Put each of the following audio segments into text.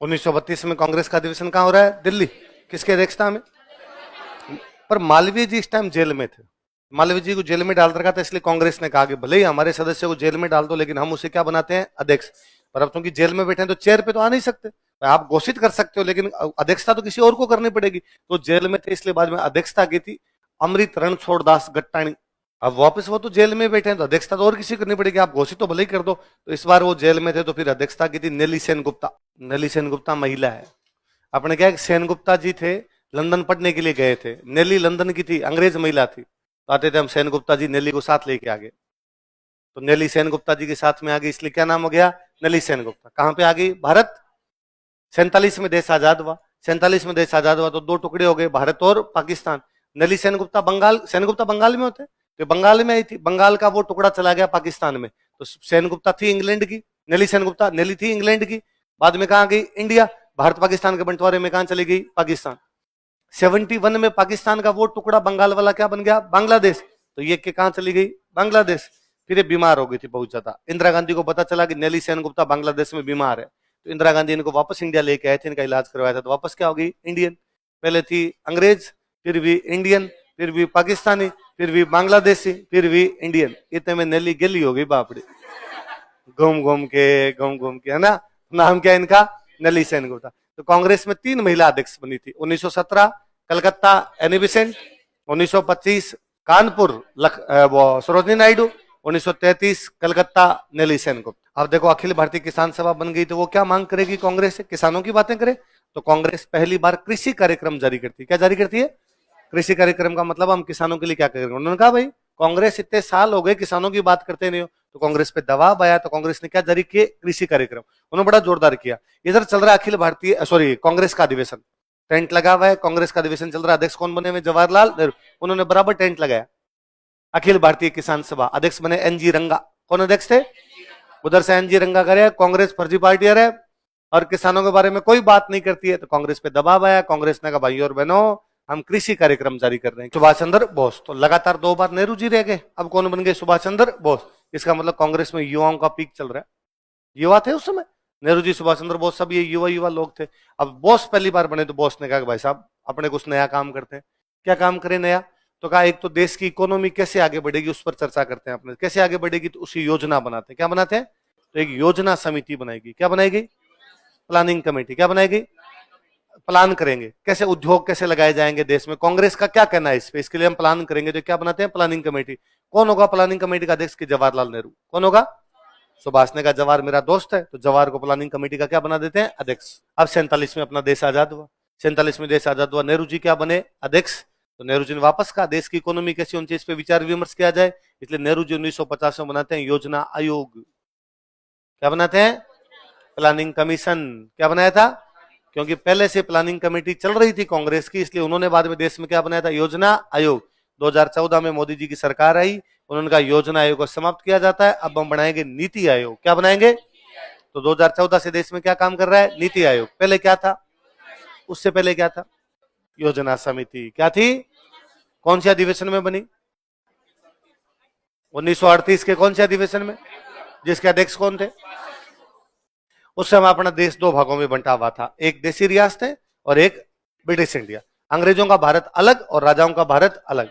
1932 में कांग्रेस का अधिवेशन कहां हो रहा है? दिल्ली। किसके अध्यक्षता में? पर मालवीय जी इस टाइम जेल में थे। मालवीय जी को जेल में डाल रखा था, इसलिए कांग्रेस ने कहा कि भले ही हमारे सदस्य को जेल में डाल दो, लेकिन हम उसे क्या बनाते हैं? अध्यक्ष। पर अब क्योंकि जेल में बैठे हैं तो चेयर पे तो आ नहीं सकते, आप घोषित कर सकते हो, लेकिन अध्यक्षता तो किसी और को करनी पड़ेगी। तो जेल में थे, इसलिए बाद में अध्यक्षता की थी अमृत रणछोड़ दास गट्टाणी। अब वापस वो तो जेल में बैठे हैं तो अध्यक्षता तो और किसी करनी पड़ेगी, आप घोषित तो भले ही कर दो। तो इस बार वो जेल में थे तो फिर अध्यक्षता की थी नेली सेनगुप्ता। नेली सेनगुप्ता महिला है। अपने क्या सेनगुप्ता जी थे, लंदन पढ़ने के लिए गए थे। नेली लंदन की थी, अंग्रेज महिला थी। तो आते थे हम सेनगुप्ता जी नेली को साथ लेके आ गए, तो नेली सेनगुप्ता जी के साथ में आ गई, इसलिए क्या नाम हो गया? नेली सेनगुप्ता। कहां पे आ गई? भारत। 47 में देश आजाद हुआ। 47 में देश आजाद हुआ तो दो टुकड़े हो गए, भारत और पाकिस्तान। नेली सेनगुप्ता बंगाल, सेनगुप्ता बंगाल में होते तो बंगाल में आई थी, बंगाल का वो टुकड़ा चला गया पाकिस्तान में। तो सेनगुप्ता थी इंग्लैंड की, नेली सेनगुप्ता नेली थी इंग्लैंड की। बाद में कहां गई? इंडिया। भारत पाकिस्तान के बंटवारे में कहां चली गई? पाकिस्तान। 71 में पाकिस्तान का वो टुकड़ा बंगाल वाला क्या बन गया? बांग्लादेश। तो ये के कहां चली गई? बांग्लादेश। फिर ये बीमार हो गई थी बहुत ज्यादा। इंदिरा गांधी को पता चला कि नेली सेनगुप्ता बांग्लादेश में बीमार है, तो इंदिरा गांधी इनको वापस इंडिया लेके आए थे, इनका इलाज करवाया था। तो वापस क्या हो गई? इंडियन। पहले थी अंग्रेज, फिर भी इंडियन, फिर भी पाकिस्तानी, फिर भी बांग्लादेशी, फिर भी इंडियन। इतने में नेली गेली हो गई बापड़ी, घूम घूम के, है ना। नाम क्या इनका? नेली सेनगुप्ता। तो कांग्रेस में 3 महिला अध्यक्ष बनी थी। 1917 कलकत्ता एनी बेसेंट, 1925 कानपुर सरोजिनी नायडू, 1933 कलकत्ता नेली सेनगुप्ता। अब देखो अखिल भारतीय किसान सभा बन गई तो वो क्या मांग करेगी कांग्रेस से? किसानों की बातें करे। तो कांग्रेस पहली बार कृषि कार्यक्रम जारी करती है। क्या जारी करती है? कृषि कार्यक्रम का मतलब हम किसानों के लिए क्या करेंगे। उन्होंने कहा भाई कांग्रेस इतने साल हो गए किसानों की बात करते नहीं हो, तो कांग्रेस पे दबाव आया, तो कांग्रेस ने क्या जारी किए? कृषि कार्यक्रम। उन्होंने बड़ा जोरदार किया। इधर चल रहा है अखिल भारतीय कांग्रेस का अधिवेशन, टेंट लगा हुआ है, कांग्रेस का अधिवेशन चल रहा है। अध्यक्ष कौन बने हुए? जवाहरलाल नेहरू। उन्होंने बराबर टेंट लगाया। अखिल भारतीय किसान सभा अध्यक्ष बने एनजी रंगा। कौन अध्यक्ष थे? उधर से एनजी रंगा करे कांग्रेस फर्जी पार्टी है और किसानों के बारे में कोई बात नहीं करती है, तो कांग्रेस पे दबाव आया। कांग्रेस ने कहा भाई और बहनों हम कृषि कार्यक्रम जारी कर रहे हैं। सुभाष चंद्र बोस। तो लगातार 2 बार नेहरू जी रह गए, अब कौन बन गए? सुभाष चंद्र बोस। इसका मतलब कांग्रेस में युवाओं का पीक चल रहा है। युवा थे उस समय, नेहरू जी, सुभाष चंद्र बोस, सब ये युवा लोग थे। अब बोस पहली बार बने तो बोस ने कहा कि भाई साहब अपने कुछ नया काम करते हैं। क्या काम करें नया? तो कहा एक तो देश की इकोनॉमी कैसे आगे बढ़ेगी उस पर चर्चा करते हैं। अपने कैसे आगे बढ़ेगी तो उसी योजना बनाते हैं। क्या बनाते हैं? तो एक योजना समिति बनाएगी। क्या बनाएगी? Planning committee. क्या बनाएगी? प्लान करेंगे कैसे उद्योग कैसे लगाए जाएंगे देश में, कांग्रेस का क्या कहना है इस पे, इसके लिए हम प्लान करेंगे। तो क्या बनाते हैं? Planning committee. कौन होगा प्लानिंग कमेटी का अध्यक्ष? की जवाहरलाल नेहरू। कौन होगा? सुभाष ने कहा जवाहर मेरा दोस्त है, तो जवाहर को प्लानिंग कमेटी का क्या बना देते हैं? अध्यक्ष। अब 47 में अपना देश आजाद हुआ। 47 में देश आजाद हुआ, नेहरू जी क्या बने? अध्यक्ष। तो नेहरू जी ने वापस कहा देश की इकोनॉमी कैसी होनी चाहिए, इस पे विचार विमर्श किया जाए। इसलिए नेहरू जी 1950 में बनाते हैं योजना आयोग। क्या बनाते हैं? Planning commission. क्या बनाया था? क्योंकि पहले से प्लानिंग कमेटी चल रही थी कांग्रेस की, इसलिए उन्होंने बाद में देश में क्या बनाया था? योजना आयोग। 2014 में मोदी जी की सरकार आई, उन्होंने कहा योजना आयोग को समाप्त किया जाता है, अब हम बनाएंगे नीति आयोग। क्या बनाएंगे? तो 2014 से देश में क्या काम कर रहा है? नीति आयोग। पहले क्या था? उससे पहले क्या था? योजना समिति। क्या थी? कौन से अधिवेशन में बनी? 1938 के कौन से अधिवेशन में? जिसके अध्यक्ष कौन थे? उस समय अपना देश 2 भागों में बंटा हुआ था, एक देसी रियासत है और एक ब्रिटिश इंडिया। अंग्रेजों का भारत अलग और राजाओं का भारत अलग।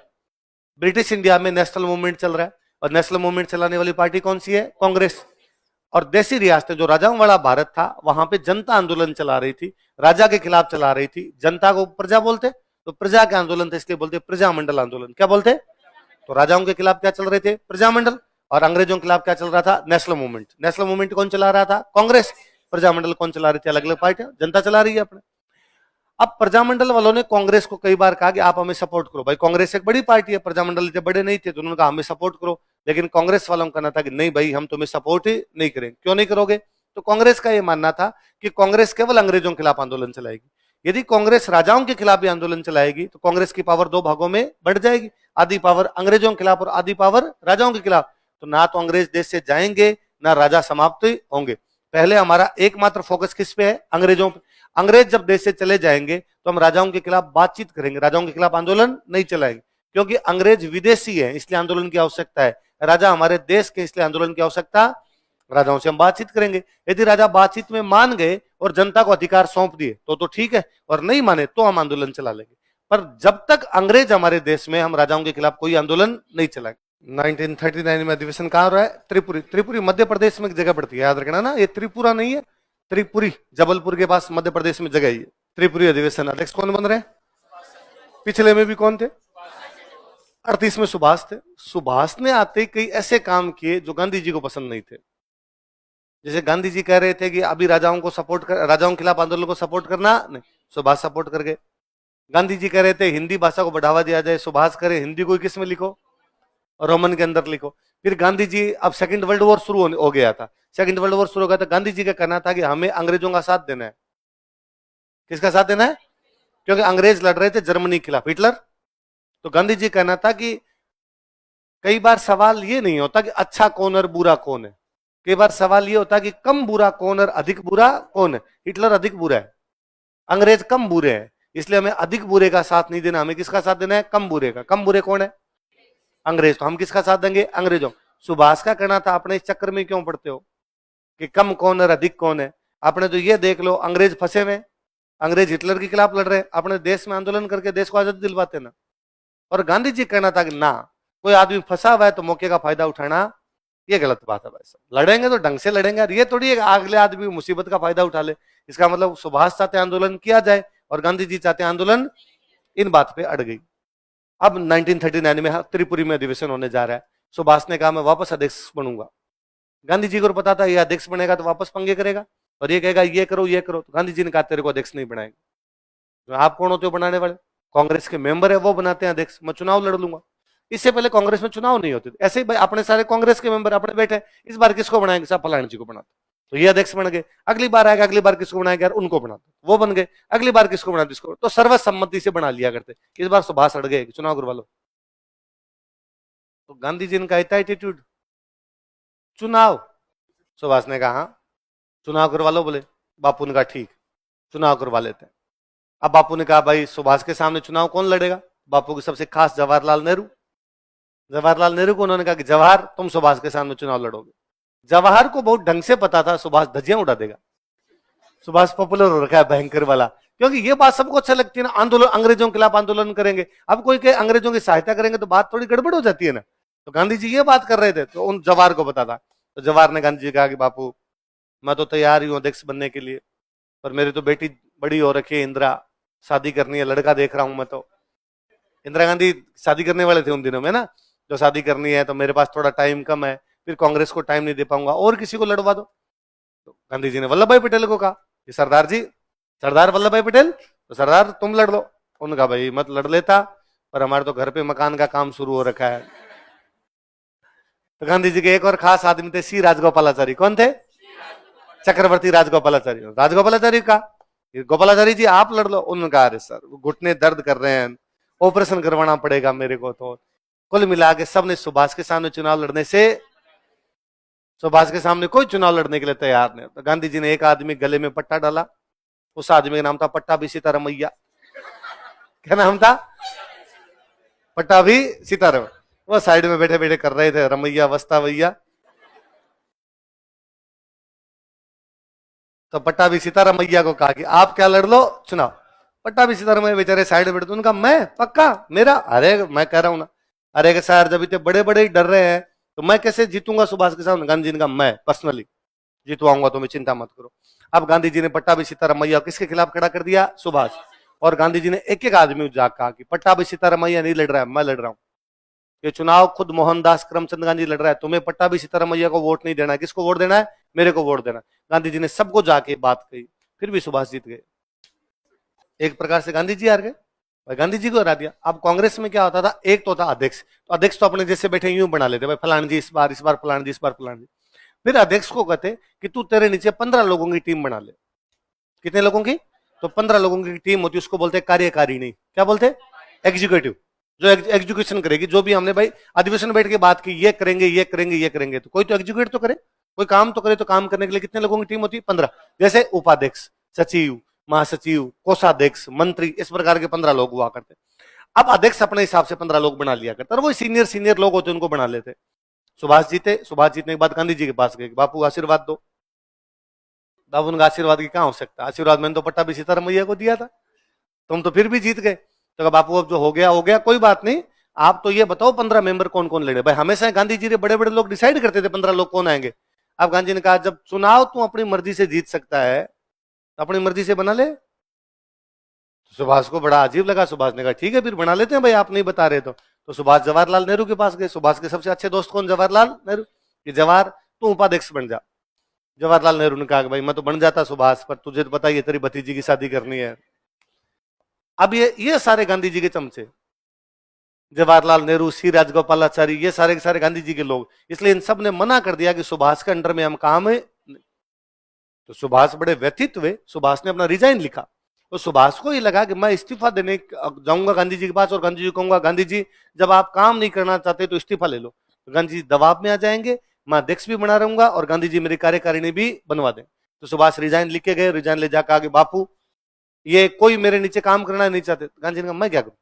ब्रिटिश इंडिया में नेशनल मूवमेंट चल रहा है और नेशनल मूवमेंट चलाने वाली पार्टी कौन सी है? कांग्रेस। और देसी रियासतें जो राजाओं वाला भारत था वहां पे जनता आंदोलन चला रही थी, राजा के खिलाफ चला रही थी। जनता को प्रजा बोलते, तो प्रजा के आंदोलन थे इसलिए बोलते प्रजामंडल आंदोलन। क्या बोलते? तो राजाओं के खिलाफ क्या चल रहे थे? प्रजामंडल। और अंग्रेजों के खिलाफ क्या चल रहा था? National movement. नेशनल मूवमेंट कौन चला रहा था? कांग्रेस। प्रजामंडल कौन चला रही थी? अलग अलग पार्टियां, जनता चला रही है अपने। अब प्रजामंडल वालों ने कांग्रेस को कई बार कहा कि आप हमें सपोर्ट करो। भाई कांग्रेस एक बड़ी पार्टी है, प्रजामंडल इतने बड़े नहीं थे, तो उन्होंने कहा हमें सपोर्ट करो। लेकिन कांग्रेस वालों का कहना था कि नहीं भाई हम तुम्हें सपोर्ट ही नहीं करेंगे। क्यों नहीं करोगे? तो कांग्रेस का यह मानना था कि कांग्रेस केवल अंग्रेजों के खिलाफ आंदोलन चलाएगी। यदि कांग्रेस राजाओं के खिलाफ भी आंदोलन चलाएगी तो कांग्रेस की पावर 2 भागों में बढ़ जाएगी, आधी पावर अंग्रेजों के खिलाफ और आधी पावर राजाओं के खिलाफ। तो ना तो अंग्रेज देश से जाएंगे ना राजा समाप्त होंगे। पहले हमारा एकमात्र फोकस किस पे है? अंग्रेजों पे। अंग्रेज जब देश से चले जाएंगे तो हम राजाओं के खिलाफ बातचीत करेंगे, राजाओं के खिलाफ आंदोलन नहीं चलाएंगे, क्योंकि अंग्रेज विदेशी है इसलिए आंदोलन की आवश्यकता है, राजा हमारे देश के इसलिए आंदोलन की आवश्यकता राजाओं से हम बातचीत करेंगे। यदि राजा बातचीत में मान गए और जनता को अधिकार सौंप दिए तो ठीक है, और नहीं माने तो हम आंदोलन चला लेंगे। पर जब तक अंग्रेज हमारे देश में, हम राजाओं के खिलाफ कोई आंदोलन नहीं चलाएंगे। 1939 में अधिवेशन कहां हो रहा है? त्रिपुरी। त्रिपुरी मध्य प्रदेश में एक जगह पड़ती है, याद रखना ना, ये त्रिपुरा नहीं है, त्रिपुरी, जबलपुर के पास मध्य प्रदेश में जगह है ये। त्रिपुरी अधिवेशन, अध्यक्ष कौन बन रहे हैं? पिछले में भी कौन थे? 38 में सुभाष थे। सुभाष ने आते ही कई ऐसे काम किए जो गांधी जी को पसंद नहीं थे। जैसे गांधी जी कह रहे थे कि अभी राजाओं को सपोर्ट कर, राजाओं के खिलाफ आंदोलन को सपोर्ट करना नहीं, सुभाष सपोर्ट कर गए। गांधी जी कह रहे थे हिंदी भाषा को बढ़ावा दिया जाए, सुभाष करे हिंदी को किस में लिखो, रोमन के अंदर लिखो। फिर गांधी जी, अब सेकंड वर्ल्ड वॉर शुरू हो गया था, सेकंड वर्ल्ड वॉर शुरू हो गया था, गांधी जी का कहना था कि हमें अंग्रेजों का साथ देना है। किसका साथ देना है? क्योंकि अंग्रेज लड़ रहे थे जर्मनी के खिलाफ, हिटलर। तो गांधी जी कहना था कि कई बार सवाल ये नहीं होता कि अच्छा कौन और बुरा कौन है, कई बार सवाल ये होता है कि कम बुरा कौन और अधिक बुरा कौन है। हिटलर अधिक बुरा है, अंग्रेज कम बुरे हैं, इसलिए हमें अधिक बुरे का साथ नहीं देना, हमें किसका साथ देना है? कम बुरे का। कम बुरे कौन है? अंग्रेज। तो हम किसका साथ देंगे? अंग्रेजों। सुभाष का कहना था अपने इस चक्कर में क्यों पड़ते हो कि कम कौन और अधिक कौन है? आपने तो ये देख लो, अंग्रेज फंसे हुए, अंग्रेज हिटलर के खिलाफ लड़ रहे, अपने देश में आंदोलन करके देश को आजादी दिलवाते ना। और गांधी जी कहना था कि ना, कोई आदमी फंसा हुआ है तो मौके का फायदा उठाना ये गलत बात है भाई साहब, लड़ेंगे तो ढंग से लड़ेंगे, और ये थोड़ी अगले आदमी मुसीबत का फायदा उठा ले। इसका मतलब सुभाष चाहते आंदोलन किया जाए और गांधी जी चाहते आंदोलन, इन बात पे अड़ गई। अब 1939 में त्रिपुरी में अधिवेशन होने जा रहा है। सुभाष ने कहा मैं वापस अध्यक्ष बनूंगा। गांधी जी को पता था ये अध्यक्ष बनेगा तो वापस पंगे करेगा और ये कहेगा ये करो ये करो। तो गांधी जी ने कहा तेरे को अध्यक्ष नहीं बनाएंगे। तो आप कौन होते हो बनाने वाले? कांग्रेस के मेंबर है वो बनाते हैं अध्यक्ष, मैं चुनाव लड़ लूंगा। इससे पहले कांग्रेस में चुनाव नहीं होते थे, ऐसे ही भाई अपने सारे कांग्रेस के मेंबर अपने बैठे, इस बार किसको बनाएंगे? साहब फलाना जी को बनाते, तो ये अध्यक्ष बन गए। अगली बार आएगा, अगली बार किसको बनाएंगे? यार उनको बनाते, वो बन गए। अगली बार किसको बनाते? इसको। तो सर्वसम्मति से बना लिया करते। इस बार सुभाष अड़ गए, चुनाव करवा लो। तो गांधी जी ने कहा था एटीट्यूड, चुनाव। सुभाष ने कहा हाँ चुनाव करवा लो। बोले बापू ने कहा ठीक, चुनाव करवा लेते हैं। अब बापू ने कहा भाई सुभाष के सामने चुनाव कौन लड़ेगा? बापू के सबसे खास जवाहरलाल नेहरू। जवाहरलाल नेहरू को उन्होंने कहा कि जवाहर तुम सुभाष के सामने चुनाव लड़ोगे। जवाहर को बहुत ढंग से पता था सुभाष धज्जियां उड़ा देगा, सुभाष पॉपुलर हो रखा है भयंकर वाला, क्योंकि ये बात सबको अच्छा लगती है ना, आंदोलन, अंग्रेजों के खिलाफ आंदोलन करेंगे। अब कोई के अंग्रेजों की सहायता करेंगे तो बात थोड़ी गड़बड़ हो जाती है ना। तो गांधी जी ये बात कर रहे थे तो उन जवाहर को पता था। तो जवाहर ने गांधी जी कहा कि बापू मैं तो तैयार ही हूं अध्यक्ष बनने के लिए, पर मेरी तो बेटी बड़ी हो रखी है इंदिरा, शादी करनी है, लड़का देख रहा हूं मैं। तो इंदिरा गांधी शादी करने वाले थे उन दिनों में ना, जो शादी करनी है तो मेरे पास थोड़ा टाइम कम है, फिर कांग्रेस को टाइम नहीं दे पाऊंगा, और किसी को लड़वा दो। तो गांधी जी ने वल्लभ भाई पटेल को कहा कि सरदार जी, सरदार वल्लभ भाई पटेल, तो सरदार तुम लड़ लो। उन्होंने कहा भाई मत लड़ लेता, पर हमारे तो घर पे मकान का काम शुरू हो रखा है। तो गांधी जी के एक और खास आदमी थे, सी राजगोपालाचारी। कौन थे? चक्रवर्ती राजगोपालाचारी। राजगोपालाचारी का गोपालाचारी जी आप लड़ लो। उन्होंने कहा अरे सर घुटने दर्द कर रहे हैं, ऑपरेशन करवाना पड़ेगा मेरे को। तो कुल मिला के सबने सुभाष के सामने चुनाव लड़ने से, सुभाष के सामने कोई चुनाव लड़ने के लिए तैयार नहीं। तो गांधी जी ने एक आदमी गले में पट्टा डाला, उस आदमी का नाम था पट्टाभी सीतारमैया। क्या नाम था? पट्टाभी सीतारमैया। वो साइड में बैठे बैठे कर रहे थे रमैया वस्ता भैया। तो पट्टाभी सीतारमैया को कहा कि आप क्या लड़ लो चुनाव। पट्टाभी सीतारमैया बेचारे साइड में बैठे, उनका मैं पक्का मेरा, अरे मैं कह रहा हूं ना, अरे सर जब इतने बड़े बड़े डर रहे हैं तो मैं कैसे जीतूंगा सुभाष के सामने? गांधी जी ने कहा मैं पर्सनली जीतवाऊंगा, तो मैं चिंता मत करो। अब गांधी जी ने पट्टाभी सीतारमैया किसके खिलाफ खड़ा कर दिया? सुभाष। और गांधी जी ने एक एक आदमी जाग कहा कि पट्टाभी सीतारमैया नहीं लड़ रहा है, मैं लड़ रहा हूं ये चुनाव, खुद मोहनदास करमचंद गांधी लड़ रहा है, तुम्हें पट्टाभी सीतारमैया को वोट नहीं देना है। किसको वोट देना है? मेरे को वोट देना। गांधी जी ने सबको जाके बात कही, फिर भी सुभाष जीत गए। एक प्रकार से गांधी जी हार गए, गांधी जी को हरा दिया। अब कांग्रेस में क्या होता था, एक तो था अध्यक्ष, तो अध्यक्ष तो अपने जैसे बैठे यूं बना लेते, भाई फलान जी इस बार फलान जी इस बार फलान जी। फिर अध्यक्ष को कहते कि तू तेरे नीचे 15 लोगों की टीम बना ले। कितने लोगों की? तो 15 लोगों की टीम होती है, उसको बोलते कार्यकारिणी। क्या बोलते? एग्जीक्यूटिव, जो एग्जीक्यूशन करेगी। जो भी हमने भाई अधिवेशन में बैठ के बात की, ये करेंगे ये करेंगे ये करेंगे, तो कोई तो एग्जीक्यूट तो करे, कोई काम तो करे। तो काम करने के लिए कितने लोगों की टीम होती है? 15। जैसे उपाध्यक्ष, सचिव, महासचिव, कोषाध्यक्ष, मंत्री, इस प्रकार के 15 लोग हुआ करते। अब अध्यक्ष अपने हिसाब से 15 लोग बना लिया करते, और वो सीनियर लोग होते उनको बना लेते। सुभाष जीते, सुभाष जीतने के बाद गांधी जी के पास गए, बापू आशीर्वाद दो। बाबू उनका आशीर्वाद की कहां हो सकता, आशीर्वाद मैंने तो पट्टा भी सीतारमैया को दिया था, तुम तो फिर भी जीत गए। तो बापू अब जो हो गया हो गया, कोई बात नहीं, आप तो ये बताओ 15 मेंबर कौन कौन लड़े। भाई हमेशा गांधी जी ने बड़े बड़े लोग डिसाइड करते थे 15 लोग कौन आएंगे। अब गांधी जी ने कहा जब चुनाव तू अपनी मर्जी से जीत सकता है तो अपनी मर्जी से बना ले। सुभाष को बड़ा अजीब लगा, सुभाष ने कहा ठीक है फिर बना लेते हैं भाई, आप नहीं बता रहे तो सुभाष जवाहरलाल नेहरू के पास गए। सुभाष के सबसे अच्छे दोस्त कौन, जवाहरलाल नेहरू, कि जवाहर तू उपाध्यक्ष बन जा। जवाहरलाल नेहरू ने कहा भाई मैं तो बन जाता सुभाष, पर तुझे तो पता ही है तेरी भतीजी की शादी करनी है। अब ये सारे गांधी जी के चमचे, जवाहरलाल नेहरू, सी राजगोपालाचारी, ये सारे के सारे गांधी जी के लोग, इसलिए इन सब ने मना कर दिया कि सुभाष के अंडर में हम काम है। तो सुभाष बड़े व्यथित हुए, सुभाष ने अपना रिजाइन लिखा। तो सुभाष को ये लगा कि मैं इस्तीफा देने जाऊंगा गांधी जी के पास और गांधी जी को कहूंगा गांधी जी जब आप काम नहीं करना चाहते तो इस्तीफा ले लो। तो गांधी जी दबाव में आ जाएंगे, मैं अध्यक्ष भी बना रहूंगा और गांधी जी मेरी कार्यकारिणी भी बनवा दें। तो सुभाष रिजाइन लिख के गए, रिजाइन ले जाकर आगे बापू ये कोई मेरे नीचे काम करना नहीं चाहते। गांधी जी ने कहा मैं क्या करूं,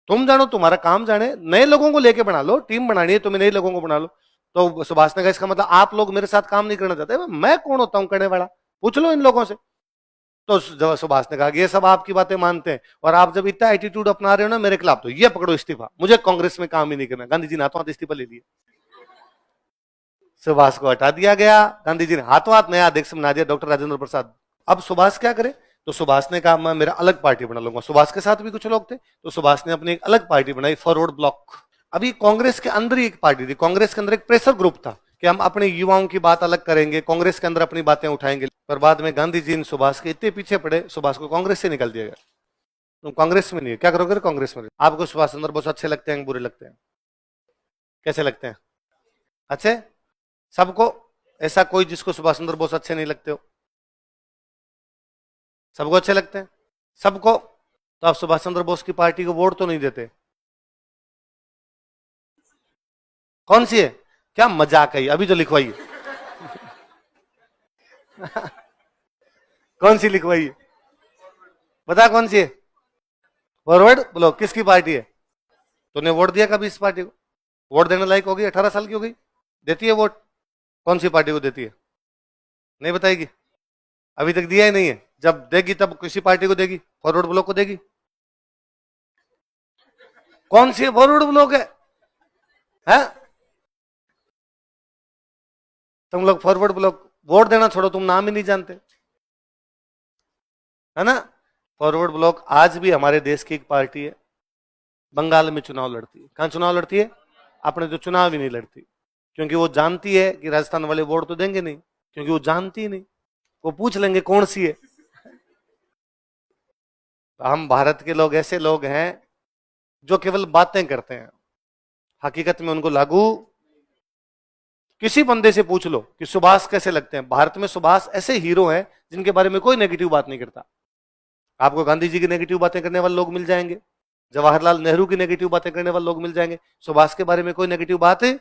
तुम जानो, तुम्हारा काम जाने, नए लोगों को लेके बना लो, टीम बनानी है तुम्हें, नए लोगों को बना लो। तो सुभाष ने कहा इसका मतलब आप लोग मेरे साथ काम नहीं करना चाहते। मैं कौन होता हूं करने वाला, पूछ लो इन लोगों से। तो जब सुभाष ने कहा ये सब आपकी बातें मानते हैं और आप जब इतना एटीट्यूड अपना रहे हो ना मेरे खिलाफ, तो ये पकड़ो इस्तीफा, मुझे कांग्रेस में काम ही नहीं करना। गांधी जी ने हाथों हाथ इस्तीफा ले लिया, सुभाष को हटा दिया गया। गांधी जी ने हाथों हाथ नया अध्यक्ष बना दिया, डॉक्टर राजेंद्र प्रसाद। अब सुभाष क्या करे, तो सुभाष ने कहा मैं मेरा अलग पार्टी बना लूंगा। सुभाष के साथ भी कुछ लोग थे, तो सुभाष ने अपनी एक अलग पार्टी बनाई, फॉरवर्ड ब्लॉक। अभी कांग्रेस के अंदर ही एक पार्टी थी, कांग्रेस के अंदर एक प्रेशर ग्रुप था कि हम अपने युवाओं की बात अलग करेंगे, कांग्रेस के अंदर अपनी बातें उठाएंगे। पर बाद में गांधी जी ने सुभाष के इतने पीछे पड़े, सुभाष को कांग्रेस से निकाल दिया गया। तुम कांग्रेस में नहीं है, क्या करोगे कांग्रेस में? आपको सुभाष चंद्र बोस अच्छे लगते हैं बुरे लगते हैं? कैसे लगते हैं? अच्छे सबको? ऐसा कोई जिसको सुभाष चंद्र बोस अच्छे नहीं लगते हो? सबको अच्छे लगते हैं सबको। तो आप सुभाष चंद्र बोस की पार्टी को वोट तो नहीं देते? कौन सी है? क्या मजाक है, अभी जो लिखवाइए कौन सी लिखवाइए, बता कौन सी है? फॉरवर्ड ब्लॉक किसकी पार्टी है? तूने वोट दिया कभी इस पार्टी को? वोट देने लायक होगी, 18 साल की हो गई, देती है वोट? कौन सी पार्टी को देती है? नहीं बताएगी, अभी तक दिया ही नहीं है। जब देगी तब किसी पार्टी को देगी, फॉरवर्ड ब्लॉक को देगी। कौन सी फॉरवर्ड ब्लॉक है? तुम लोग फॉरवर्ड ब्लॉक वोट देना छोड़ो, तुम नाम ही नहीं जानते, है ना? फॉरवर्ड ब्लॉक आज भी हमारे देश की एक पार्टी है, बंगाल में चुनाव लड़ती है। कहां चुनाव लड़ती है? अपने तो चुनाव ही नहीं लड़ती, क्योंकि वो जानती है कि राजस्थान वाले वोट तो देंगे नहीं, क्योंकि वो जानती ही नहीं। वो पूछ लेंगे कौन सी है। तो हम भारत के लोग ऐसे लोग हैं जो केवल बातें करते हैं, हकीकत में उनको लागू। किसी बंदे से पूछ लो कि सुभाष कैसे लगते हैं, भारत में सुभाष ऐसे हीरो हैं जिनके बारे में कोई नेगेटिव बात नहीं करता। आपको गांधी जी की नेगेटिव बातें करने वाले लोग मिल जाएंगे, जवाहरलाल नेहरू की नेगेटिव बातें करने वाले लोग मिल जाएंगे, सुभाष के बारे में कोई नेगेटिव बात है?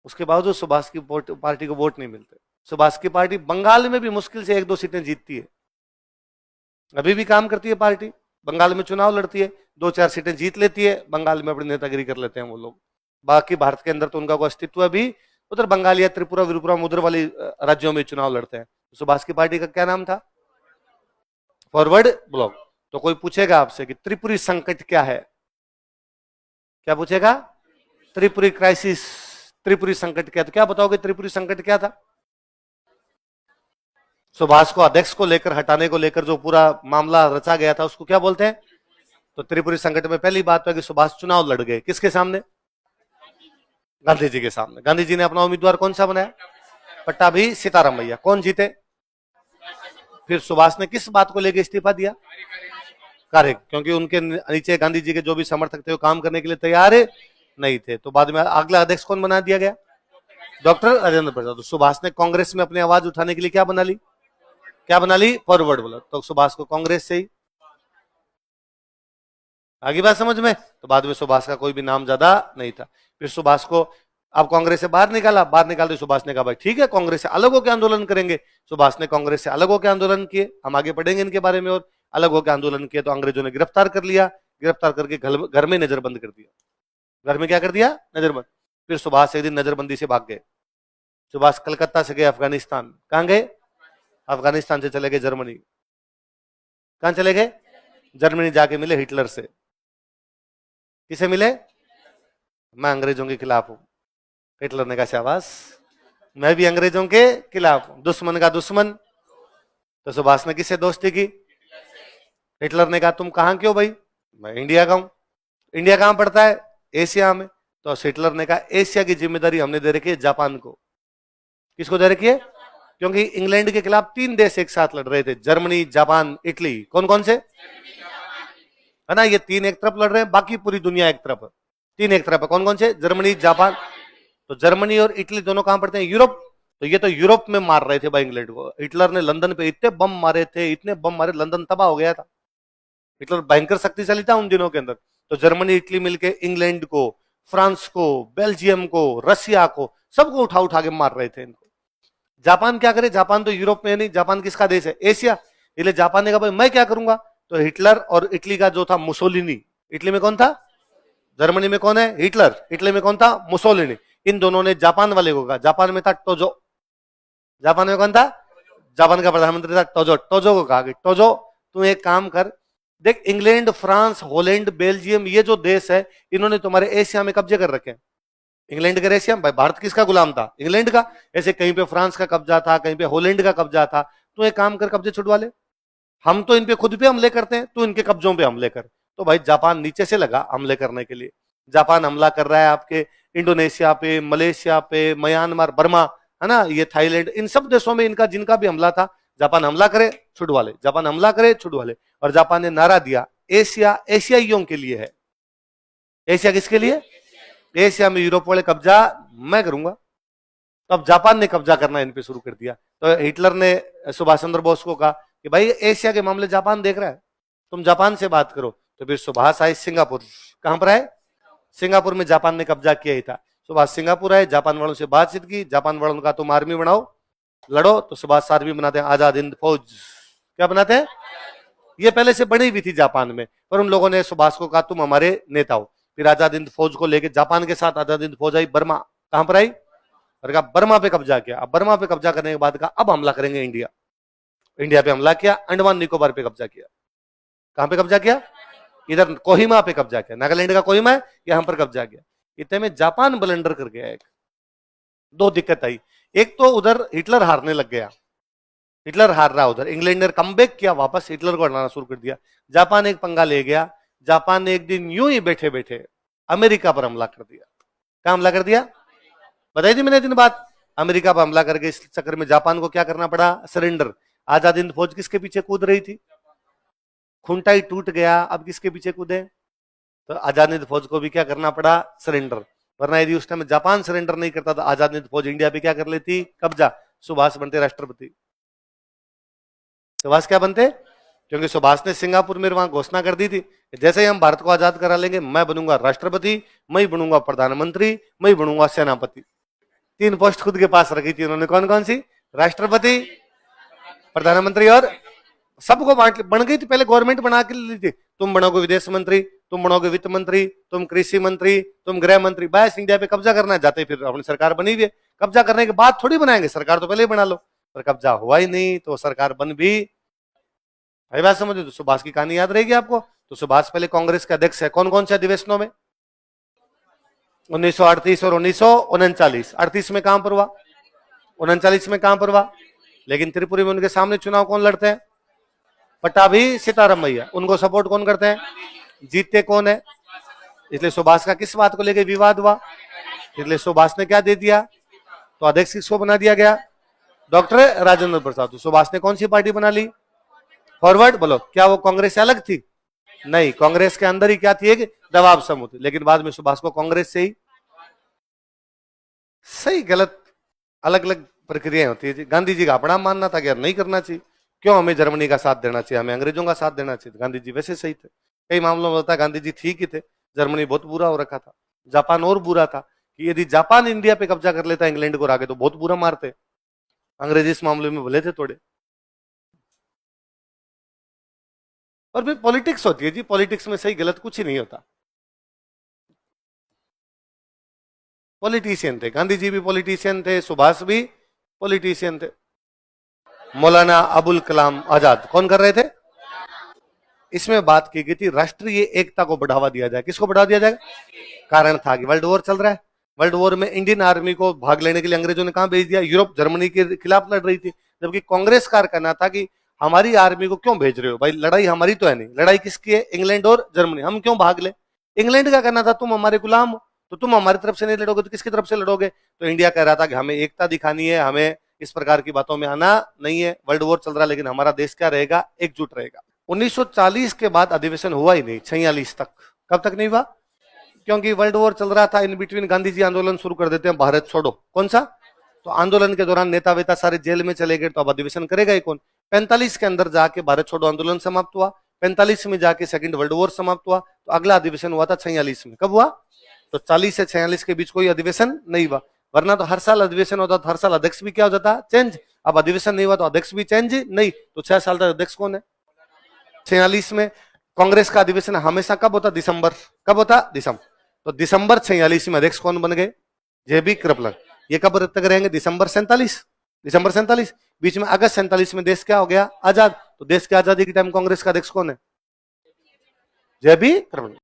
उसके बावजूद सुभाष की पार्टी को वोट नहीं मिलते। सुभाष की पार्टी बंगाल में भी मुश्किल से 1-2 सीटें जीतती है, अभी भी काम करती है पार्टी, बंगाल में चुनाव लड़ती है, 2-4 सीटें जीत लेती है, बंगाल में अपनी नेतागिरी कर लेते हैं वो लोग। बाकी भारत के अंदर तो उनका कोई अस्तित्व अभी, उधर बंगाल या त्रिपुरा विपुरा उधर वाली राज्यों में चुनाव लड़ते हैं। सुभाष की पार्टी का क्या नाम था? Forward block. तो कोई पूछेगा आपसे कि त्रिपुरी संकट क्या है, क्या पूछेगा? त्रिपुरी क्राइसिस, त्रिपुरी संकट क्या? तो क्या बताओगे त्रिपुरी संकट क्या था? सुभाष को अध्यक्ष को लेकर हटाने को लेकर जो पूरा मामला रचा गया था उसको क्या बोलते हैं? तो त्रिपुरी संकट में पहली बात है कि सुभाष चुनाव लड़ गए, किसके सामने? गांधी जी के सामने। गांधी जी ने अपना उम्मीदवार कौन सा बनाया? पट्टाभी सीतारमैया। कौन जीते? फिर सुभाष ने किस बात को लेकर इस्तीफा दिया? कार्य, क्योंकि उनके नीचे गांधी जी के जो भी समर्थक थे वो काम करने के लिए तैयार नहीं थे। तो बाद में अगला अध्यक्ष कौन बना दिया गया? डॉक्टर राजेंद्र प्रसाद। तो सुभाष ने कांग्रेस में अपनी आवाज उठाने के लिए क्या बना ली? क्या बना ली? Forward block. तो सुभाष को कांग्रेस से ही आगे बात समझ में। तो बाद में सुभाष का कोई भी नाम ज्यादा नहीं था। फिर सुभाष को अब कांग्रेस से बाहर निकाला, बाहर निकालते सुभाष ने कहा भाई ठीक है कांग्रेस से अलग होकर आंदोलन करेंगे। सुभाष ने कांग्रेस से अलग होकर आंदोलन किए, हम आगे पढ़ेंगे इनके बारे में। और अलग होकर आंदोलन किए तो अंग्रेजों ने गिरफ्तार कर लिया, गिरफ्तार करके घर में नजरबंद कर दिया। घर में क्या कर दिया, नजरबंद। फिर सुभाष एक दिन नजरबंदी से भाग गए। सुभाष कलकत्ता से गए अफगानिस्तान। कहां गए? अफगानिस्तान से चले गए जर्मनी। कहां चले गए? जर्मनी जाके मिले हिटलर से। किसे मिले? मैं अंग्रेजों के खिलाफ हूं। हिटलर ने कहा शाबाश, मैं भी अंग्रेजों के खिलाफ हूं, दुश्मन का दुश्मन। तो सुभाष ने किससे दोस्ती की? हिटलर ने कहा तुम कहां के हो भाई? मैं इंडिया का हूं। इंडिया कहां पड़ता है? एशिया में। तो हिटलर ने कहा एशिया की जिम्मेदारी हमने दे रखी है जापान को। किसको दे रखी है? क्योंकि इंग्लैंड के खिलाफ 3 देश एक साथ लड़ रहे थे, जर्मनी, जापान, इटली। कौन कौन से? है ना, ये 3 एक तरफ लड़ रहे हैं, बाकी पूरी दुनिया एक तरफ है। 3 एक तरफ है, कौन कौन से? Germany, Japan. तो जर्मनी और इटली दोनों कहां पड़ते हैं? यूरोप। तो ये तो यूरोप में मार रहे थे भाई इंग्लैंड को। हिटलर ने लंदन पे इतने बम मारे थे, इतने बम मारे, लंदन तबाह हो गया था। हिटलर भयंकर शक्तिशाली था उन दिनों के अंदर। तो जर्मनी, इटली मिलके इंग्लैंड को, फ्रांस को, बेल्जियम को, रशिया को, सबको उठा उठा के मार रहे थे इनको। जापान क्या करे? जापान तो यूरोप में नहीं, जापान किसका देश है? एशिया। इसलिए जापान ने कहा भाई मैं क्या करूंगा? तो हिटलर और इटली का जो था मुसोलिनी, इटली में कौन था? जर्मनी में कौन है? हिटलर। इटली में कौन था? मुसोलिनी। इन दोनों ने जापान वाले को कहा, जापान में था टोजो। जापान में कौन था? जापान का प्रधानमंत्री था टोजो। टोजो को कहा कि टोजो तू एक काम कर, देख इंग्लैंड, फ्रांस, हॉलैंड, बेल्जियम, ये जो देश है इन्होंने तुम्हारे एशिया में कब्जे कर रखे हैं। इंग्लैंड के एशिया में। भाई भारत किसका गुलाम था? इंग्लैंड का। ऐसे कहीं पे फ्रांस का कब्जा था, कहीं पे हॉलैंड का कब्जा था। तू एक काम कर, कब्जे छुड़वा ले। हम तो इन पे खुद पे हमले करते हैं, तू इनके कब्जों पे हमले कर। तो भाई जापान नीचे से लगा हमले करने के लिए। जापान हमला कर रहा है आपके इंडोनेशिया पे, मलेशिया पे, म्यांमार, बर्मा, है ना, ये थाईलैंड, इन सब देशों में इनका जिनका भी हमला था, जापान हमला करे छुड़वा ले, जापान हमला करे छुड़वा ले। और जापान ने नारा दिया एशिया एशियाइयों के लिए है। एशिया किसके लिए? एशिया में यूरोप वाले कब्जा मैं करूंगा। तो अब जापान ने कब्जा करना इन पे शुरू कर दिया। तो हिटलर ने सुभाष चंद्र बोस को कहा कि भाई एशिया के मामले जापान देख रहा है, तुम जापान से बात करो। तो फिर सुभाष आए सिंगापुर। कहां पर आए? सिंगापुर में जापान ने कब्जा किया ही था। सुभाष सिंगापुर आए, जापान वालों से बातचीत की। जापान वालों ने कहा तुम आर्मी बनाओ, लड़ो। तो सुभाष आर्मी बनाते हैं, आजाद हिंद फौज। क्या बनाते हैं? ये पहले से बनी हुई थी जापान में, पर उन लोगों ने सुभाष को कहा तुम हमारे नेता हो। फिर आजाद हिंद फौज को लेकर जापान के साथ आजाद हिंद फौज आई बर्मा। कहां पर आई? और कहा बर्मा पे कब्जा किया। अब बर्मा पे कब्जा करने के बाद कहा अब हमला करेंगे इंडिया। इंडिया पे हमला किया, अंडमान निकोबार पे कब्जा किया। कहां पे कब्जा किया? इधर कोहिमा पे कब्जा किया, नागालैंड का कोहिमा है, यहां पर कब्जा किया। इतने में जापान ब्लंडर कर गया। एक दो दिक्कत आई। एक तो उधर हिटलर हारने लग गया, हिटलर हार रहा उधर, इंग्लैंड ने कमबैक किया, वापस हिटलर को हराना शुरू कर दिया। जापान एक पंगा ले गया। जापान ने एक दिन यूं ही बैठे बैठे अमेरिका पर हमला कर दिया। क्या हमला कर दिया? बताई थी मैंने दिन बाद। अमेरिका पर हमला करके इस चक्कर में जापान को क्या करना पड़ा? सरेंडर। आजाद हिंद फौज किसके पीछे कूद रही थी? खूंटा ही टूट गया, अब किसके पीछे कूदे? तो आजाद हिंद फौज को भी क्या करना पड़ा? सरेंडर। वरना यदि उस टाइम जापान सरेंडर नहीं करता तो आजाद हिंद फौज इंडिया पे क्या कर लेती? कब्जा। सुभाष बनते राष्ट्रपति। सुभाष क्या बनते? क्योंकि सुभाष ने सिंगापुर में वहां घोषणा कर दी थी जैसे ही हम भारत को आजाद करा लेंगे मैं बनूंगा राष्ट्रपति, मैं ही बनूंगा प्रधानमंत्री, मैं ही बनूंगा सेनापति। 3 पोस्ट खुद के पास रखी थी उन्होंने। कौन कौन सी? राष्ट्रपति, प्रधानमंत्री और सबको बांट बन गई थी। पहले गवर्नमेंट बना के ली थी, तुम बनोगे विदेश मंत्री, तुम बनोगे वित्त मंत्री, तुम कृषि मंत्री, तुम गृह मंत्री। बस इंडिया पे कब्जा करना जाते फिर अपनी सरकार बनी हुई है। कब्जा करने के बाद थोड़ी बनाएंगे, सरकार तो पहले ही बना लो। पर कब्जा हुआ ही नहीं तो सरकार बन भी। भाई बात समझो। तो सुभाष की कहानी याद रहेगी आपको। तो सुभाष पहले कांग्रेस के अध्यक्ष है। कौन कौन से अधिवेशनों में? 1938 और 1939। 38 में कहां पर हुआ? 39 में कहां पर हुआ? लेकिन त्रिपुरी में उनके सामने चुनाव कौन लड़ते हैं? पट्टाभी सीतारामैया। उनको सपोर्ट कौन करते हैं? जीतते कौन है? इसलिए सुभाष का किस बात को लेकर विवाद हुआ? इसलिए सुभाष ने क्या दे दिया? तो अध्यक्ष किसको बना दिया गया? डॉक्टर राजेंद्र प्रसाद। तो सुभाष ने कौन सी पार्टी बना ली? फॉरवर्ड। बोलो, क्या वो कांग्रेस से अलग थी? नहीं, कांग्रेस के अंदर ही क्या थी? एक दबाव समूह थी। लेकिन बाद में सुभाष को कांग्रेस से ही सही गलत अलग अलग प्रक्रियाएं होती है। गांधी जी का अपना मानना था कि यार नहीं करना चाहिए, क्यों हमें जर्मनी का साथ देना चाहिए, हमें अंग्रेजों का साथ देना चाहिए। गांधी जी वैसे सही थे, कई मामलों में होता है गांधी जी ठीक ही थे। जर्मनी बहुत बुरा हो रखा था, जापान और बुरा था कि यदि जापान इंडिया पे कब्जा कर लेता इंग्लैंड को आगे तो बहुत बुरा मारते। अंग्रेज इस मामले में भले थे थोड़े। और फिर पॉलिटिक्स होती है जी, पॉलिटिक्स में सही गलत कुछ ही नहीं होता। पॉलिटिशियन थे, गांधी जी भी पॉलिटिशियन थे, सुभाष भी पॉलिटिशियन थे। मौलाना अबुल कलाम आजाद कौन कर रहे थे? इसमें बात की गई थी राष्ट्रीय एकता को बढ़ावा दिया जाए। किसको बढ़ावा दिया जाएगा? कारण था कि वर्ल्ड वॉर चल रहा है, वर्ल्ड वॉर में इंडियन आर्मी को भाग लेने के लिए अंग्रेजों ने कहां भेज दिया? यूरोप, जर्मनी के खिलाफ लड़ रही थी। जबकि कांग्रेस का कहना था कि हमारी आर्मी को क्यों भेज रहे हो भाई, लड़ाई हमारी तो है नहीं, लड़ाई किसकी है? इंग्लैंड और जर्मनी, हम क्यों भाग ले? इंग्लैंड का कहना था तुम हमारे गुलाम हो, तो तुम हमारी तरफ से नहीं लड़ोगे तो किसकी तरफ से लड़ोगे? तो इंडिया कह रहा था कि हमें एकता दिखानी है, हमें इस प्रकार की बातों में आना नहीं है। वर्ल्ड वॉर चल रहा है लेकिन हमारा देश क्या रहेगा? एकजुट रहेगा। 1940 के बाद अधिवेशन हुआ ही नहीं, 46 तक। कब तक नहीं हुआ? क्योंकि वर्ल्ड वॉर चल रहा था। इन बिटवीन गांधी जी आंदोलन शुरू कर देते हैं, भारत छोड़ो। कौन सा? तो आंदोलन के दौरान नेता वेता सारे जेल में चले गए, तो अब अधिवेशन करेगा ही कौन? 45 के अंदर जाके भारत छोड़ो आंदोलन समाप्त हुआ, 45 में जाके सेकंड वर्ल्ड वॉर समाप्त हुआ, तो अगला अधिवेशन हुआ था 46 में। कब हुआ? तो 40 से 46 के बीच कोई अधिवेशन नहीं हुआ। वरना तो हर साल अधिवेशन होता, तो हर साल अध्यक्ष भी क्या हो जाता? चेंज। अब अधिवेशन नहीं हुआ तो अध्यक्ष भी चेंज नहीं, तो 6 साल तक अध्यक्ष कौन है? 46 में। कांग्रेस का अधिवेशन हमेशा कब होता? दिसंबर। कब होता? दिसंबर। तो दिसंबर 46 में अध्यक्ष कौन बन गए? जेबी कृपलन। ये कब तक रहेंगे? दिसंबर 47। दिसंबर 47। बीच में अगस्त 47 में देश क्या हो गया? आजाद। तो देश की आजादी के टाइम कांग्रेस का अध्यक्ष कौन है? जेबी कृपलन।